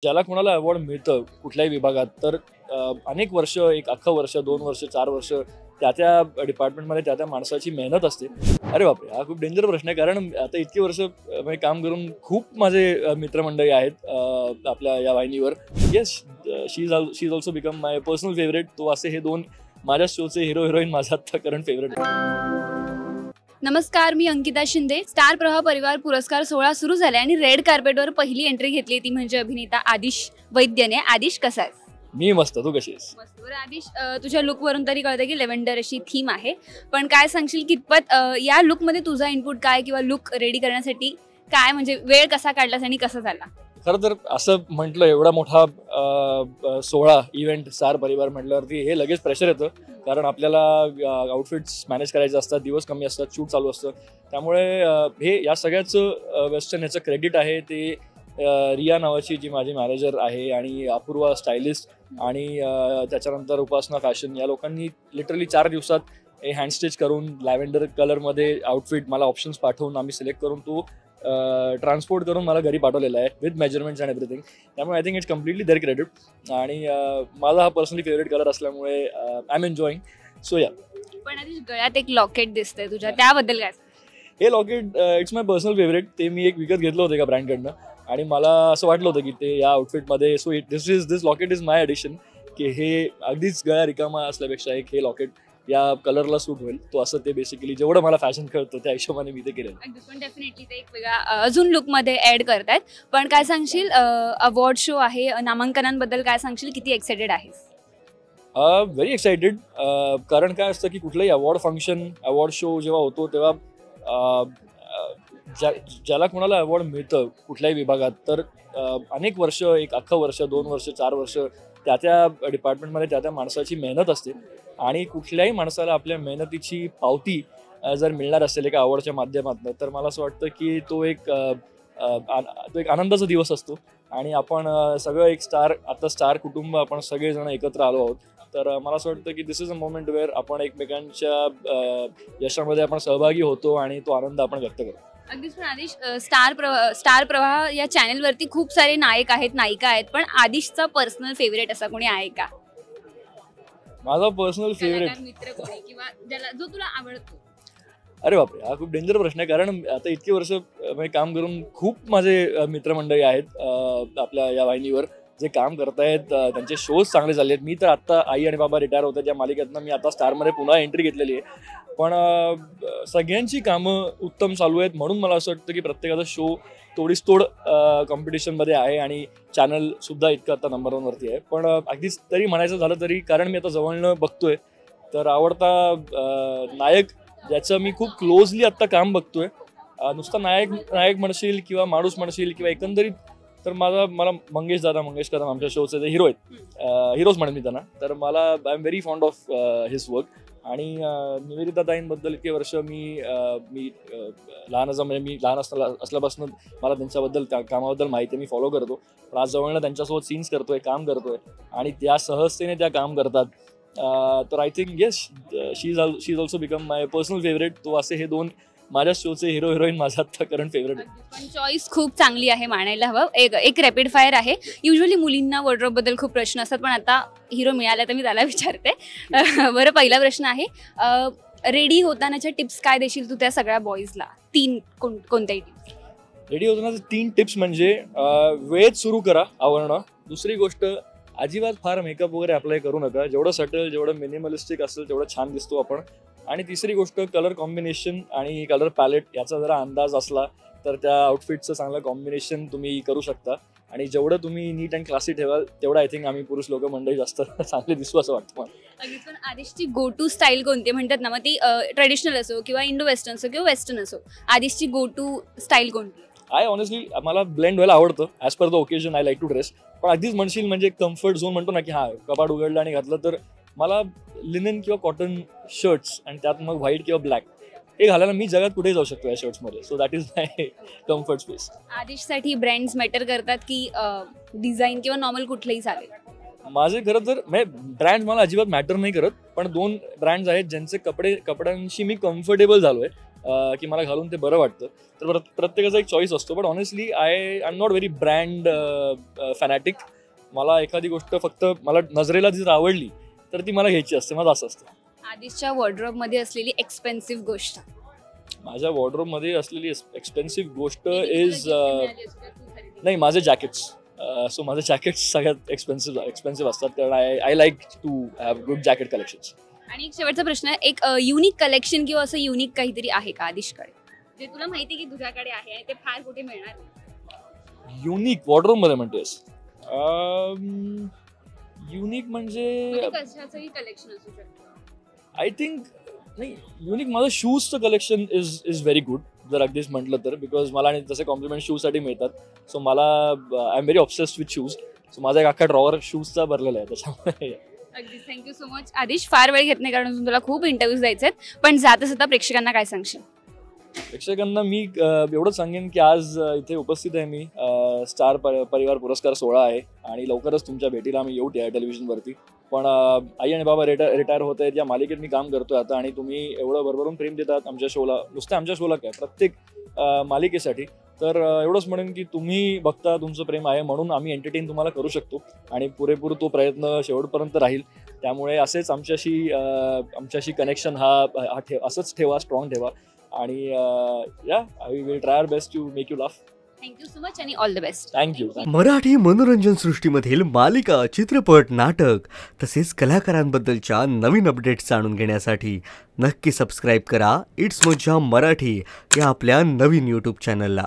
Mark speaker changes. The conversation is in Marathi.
Speaker 1: ज्याला कोणाला अवॉर्ड मिळतं कुठल्याही विभागात तर अनेक वर्ष, एक अख्खं वर्ष, 2 वर्ष, 4 वर्ष त्या डिपार्टमेंटमध्ये त्या माणसाची मेहनत असते. अरे बापरे! हा खूप डेंजर प्रश्न आहे, कारण आता इतकी वर्ष म्हणजे काम करून खूप माझे मित्रमंडळी आहेत आपल्या या वाहिनीवर. Yes, she is also become my personal favourite. तो असे हे 2 माझ्या शोचे हिरो हिरोईन माझा आता करंट फेवरेट आहे.
Speaker 2: नमस्कार, मी अंकिता शिंदे. स्टार प्रवाह परिवार पुरस्कार सोहळा सुरू झाला आणि रेड कार्पेटवर पहिली एंट्री घेतली ती म्हणजे अभिनेता आदिश वैद्यने. आदिश कसा आहेस?
Speaker 1: मी मस्त. तू कशी आहेस?
Speaker 2: मस्त. बरं आदिश, तुझ्या लुकवरून तरी कळतं की लेव्हेंडर अशी थीम आहे, पण काय सांगशील कितपत या लुकमध्ये तुझा इनपुट काय किंवा लुक रेडी करण्यासाठी काय म्हणजे वेळ कसा काढलास आणि कसा झाला?
Speaker 1: खरं तर असं म्हटलं, एवढा मोठा सोहळा इव्हेंट स्टार परिवार म्हटल्यावरती हे लगेच प्रेशर येतं, कारण आपल्याला आउटफिट्स मॅनेज करायचे असतात, दिवस कमी असतात, शूट चालू असतं. त्यामुळे हे या सगळ्याचं वेस्टर्न याचं क्रेडिट आहे ते रिया नावाची जी माझी मॅनेजर आहे आणि अपूर्वा स्टायलिस्ट आणि त्याच्यानंतर उपासना फॅशन या लोकांनी लिटरली 4 दिवसात हे हँडस्टिच करून लॅव्हेंडर कलरमध्ये आउटफिट मला ऑप्शन्स पाठवून आम्ही सिलेक्ट करून तो ट्रान्सपोर्ट करून मला घरी पाठवलेला आहे विथ मेजरमेंट्स अँड एव्हरीथिंग. त्यामुळे I think it's completely there credit आणि माझा हा पर्सनली फेवरेट कलर असल्यामुळे I am enjoying. So ya.
Speaker 2: पण आदिश, गळ्यात एक लॉकेट दिसतंय तुझ्या, त्याबद्दल काय?
Speaker 1: हे locket it's my personal favourite. ते मी एक विकत घेतलं होतं एका ब्रँडकडनं आणि मला असं वाटलं होतं की ते या आउटफिटमध्ये so this locket is my addition, की हे अगदीच गळा रिकामा असल्यापेक्षा एक हे लॉकेट या कलरला सूट होईल. तो असं ते बेसिकली जेवढं मला फॅशन कळतं त्या हिशोबाने मी ते केलं.
Speaker 2: पण डेफिनेटली ते एक वेगळा अजून लुकमध्ये ॲड करतायत. पण काय सांगशील, अवॉर्ड शो आहे, नामांकनांबद्दल काय सांगशील, किती एक्सायटेड आहेस?
Speaker 1: Very excited. कारण काय असतं की कुठलंही अवॉर्ड फंक्शन, अवॉर्ड शो जेव्हा होतो तेव्हा ज्याला कोणाला अवॉर्ड मिळतं कुठल्याही विभागात तर अनेक वर्ष, एक अख्खं वर्ष, 2 वर्ष, 4 वर्ष त्या डिपार्टमेंटमध्ये त्या माणसाची मेहनत असते आणि कुठल्याही माणसाला आपल्या मेहनतीची पावती जर मिळणार असेल एका अवॉर्डच्या माध्यमातून तर मला असं वाटतं की तो एक आनंदाचा दिवस असतो आणि आपण सगळं एक स्टार कुटुंब आपण सगळेजण एकत्र आलो आहोत. तर मला असं वाटतं की दिस इज अ मोमेंट वेअर आपण एकमेकांच्या यशामध्ये आपण सहभागी होतो आणि तो आनंद आपण व्यक्त करतो.
Speaker 2: अगदीच. पण आदिश, स्टार प्रवाह या चॅनलवरती खूप सारे नायक आहेत, नायिका आहेत, पण आदिशचा पर्सनल फेवरेट असा कोणी आहे का?
Speaker 1: माझा पर्सनल फेवरेट
Speaker 2: मित्र कोणी किंवा ज्याला जो तुला आवडतो?
Speaker 1: अरे बापरे! हा खूप डेंजर प्रश्न आहे, कारण आता इतकी वर्ष म्हणजे काम करून खूप माझे मित्रमंडळी आहेत आपल्या या वाहिनीवर जे काम करतायत. त्यांचे शोज चांगले झाले आहेत. मी तर आत्ता आई आणि बाबा रिटायर होतात या मालिकेतनं मी आता स्टारमध्ये पुन्हा एंट्री घेतलेली आहे. पण सगळ्यांची कामं उत्तम चालू आहेत, म्हणून मला असं वाटतं की प्रत्येकाचा शो तोडीस तोड कॉम्पिटिशनमध्ये आहे आणि चॅनलसुद्धा इतकं आता नंबर 1 वरती आहे. पण अगदीच तरी म्हणायचं झालं तरी, कारण मी आता जवळनं बघतोय तर आवडता नायक ज्याचं मी खूप क्लोजली आत्ता काम बघतोय, नुसता नायक म्हणशील किंवा माणूस म्हणशील किंवा एकंदरीत तर मला मंगेश कदम आमच्या शोचे जे हिरो आहेत, हिरोज म्हणेन मी त्यांना. तर मला I am very fond of his work. आणि निवेदिता ताईंबद्दल इतके वर्ष मी लहान असल्यापासून मला त्यांच्याबद्दल कामाबद्दल माहिती आहे, मी फॉलो करतो. पण आज जवळनं त्यांच्यासोबत सीन्स करतोय, काम करतोय आणि त्या सहजतेने त्या काम करतात. तर I think yes, she is also become my personal favourite. तो असे हे 2 माझ्या शोचे हिरो हिरोईन माझा आता करंट फेवरेट आहे.
Speaker 2: पण चॉईस खूप चांगली आहे, मानायला हवं. एक रॅपिड फायर आहे. युजली मुलींना वॉर्डरोब बद्दल खूप प्रश्न असतात, पण आता हिरो मिळाला तर मी त्याला विचारते. बरं, पहिला प्रश्न आहे, रेडी होतानाच्या टिप्स काय देशील तू त्या सगळ्या बॉईजला? 3 कोणत्याही टिप्स?
Speaker 1: रेडी होताना 3 टिप्स म्हणजे वेळेत सुरू करा आवरणं. दुसरी गोष्ट, अजिबात फार मेकअप वगैरे अप्लाय करू नका. जेवढं सटल, जेवढं मिनिमलिस्टिक असेल तेवढं छान दिसतो आपण. आणि तिसरी गोष्ट, कलर कॉम्बिनेशन आणि कलर पॅलेट याचा जरा अंदाज असला तर त्या आउटफिटचं चांगलं कॉम्बिनेशन तुम्ही करू शकता. आणि जेवढं तुम्ही नीट अँड क्लासी ठेवाल तेवढं आय थिंक आम्ही पुरुष लोक मंडळी जास्त चांगले दिसू असं वाटतं मला.
Speaker 2: पण आदिशची गो टू स्टाईल कोणती म्हणतात ना, मग ती ट्रेडिशनल असो किंवा इंडो वेस्टर्न असो किंवा वेस्टर्न असो, आदिशची गो टू स्टाईल कोणती?
Speaker 1: आय ऑनेस्टली मला ब्लेंड व्हायला आवडतं. As per the occasion I like to dress. पण अगदीच म्हणशील म्हणजे कम्फर्ट झोन म्हणतो ना, की हां कपाट उघडलं आणि घातलं, तर मला लिनन किंवा कॉटन शर्ट्स आणि त्यात मग व्हाईट किंवा ब्लॅक हे घालायला मी जगात कुठेही जाऊ शकतो या शर्ट्समध्ये. So that is my comfort space.
Speaker 2: आदिशसाठी ब्रँड्स मॅटर करतात की डिझाईन किंवा नॉर्मल कुठलंही चालेल?
Speaker 1: माझे खरं तर ब्रँड मला अजिबात मॅटर नाही करत, पण 2 ब्रँड्स आहेत ज्यांचे कपड्यांशी मी कम्फर्टेबल झालो आहे की मला घालून ते बरं वाटतं. तर प्रत्येकाचा एक चॉईस असतो. But honestly I am not very brand fanatic. मला एखादी गोष्ट फक्त मला नजरेला जर आवडली तर ती मला घ्यायची असते. माझं असं असतं.
Speaker 2: आदिशच्या वॉर्डरोबमध्ये असलेली एक्सपेन्सिव्ह गोष्ट.
Speaker 1: माझ्या वॉर्डरोबमध्ये असलेली एक्सपेन्सिव्ह गोष्ट इज नाही, माझे जॅकेट्स. सो माझे जॅकेट्स सगळ्यात एक्सपेन्सिव्ह असतात, कारण I like to have good jacket collections.
Speaker 2: आणि एक शेवटचा प्रश्न आहे, एक युनिक कलेक्शन किंवा असं युनिक काहीतरी आहे का आदिशकडे, जे तुला माहिती की तुझ्याकडे आहे आणि ते फार कुठे मिळणार नाही?
Speaker 1: युनिक वॉर्डरोबमध्ये म्हणतेस? युनिक म्हणजे
Speaker 2: कशाचंही कलेक्शन असू शकतं.
Speaker 1: आय थिंक नाही, युनिक माझं शूजचं कलेक्शन इज व्हेरी गुड जर अगदीच म्हटलं तर, बिकॉज मला आणि तसे कॉम्प्लिमेंट शूजसाठी मिळतात. सो मला I am very obsessed with shoes. So माझा एक अख्खा ड्रॉवर शूजचा भरलेला आहे त्याच्यामुळे.
Speaker 2: अगदीच. थँक्यू सो मच आदिश. फार वेळ घेत नाही कारण तुला खूप इंटरव्ह्यूज द्यायचे आहेत, पण जाता जाता प्रेक्षकांना काय सांगशील?
Speaker 1: प्रेक्षकांना मी एवढंच सांगेन की आज इथे उपस्थित आहे मी. स्टार परिवार पुरस्कार सोहळा आहे आणि लवकरच तुमच्या भेटीला आम्ही येऊ त्या टेलिव्हिजनवरती. पण आई आणि बाबा रिटायर होत आहेत या मालिकेत मी काम करतोय आता, आणि तुम्ही एवढं भरभरून प्रेम देतात आमच्या शोला, नुसतं आमच्या शोला काय प्रत्येक मालिकेसाठी. तर एवढंच म्हणेन की तुम्ही बघता, तुमचं प्रेम आहे म्हणून आम्ही एंटरटेन तुम्हाला करू शकतो आणि पुरेपूर तो प्रयत्न शेवटपर्यंत राहील. त्यामुळे असेच आमच्याशी कनेक्शन असंच ठेवा, स्ट्रॉंग ठेवा. आणि या I will try our best to make you laugh.
Speaker 2: Thank you so much आणि all the best.
Speaker 1: Thank you.
Speaker 3: Marathi मनोरंजन सृष्टीमधील मालिका, चित्रपट, नाटक तसेच कलाकारांबद्दलच्या नवीन अपडेट्स जाणून घेण्यासाठी नक्की सबस्क्राईब करा इट्स मज्जा मराठी या आपल्या नवीन यूट्यूब चॅनलला.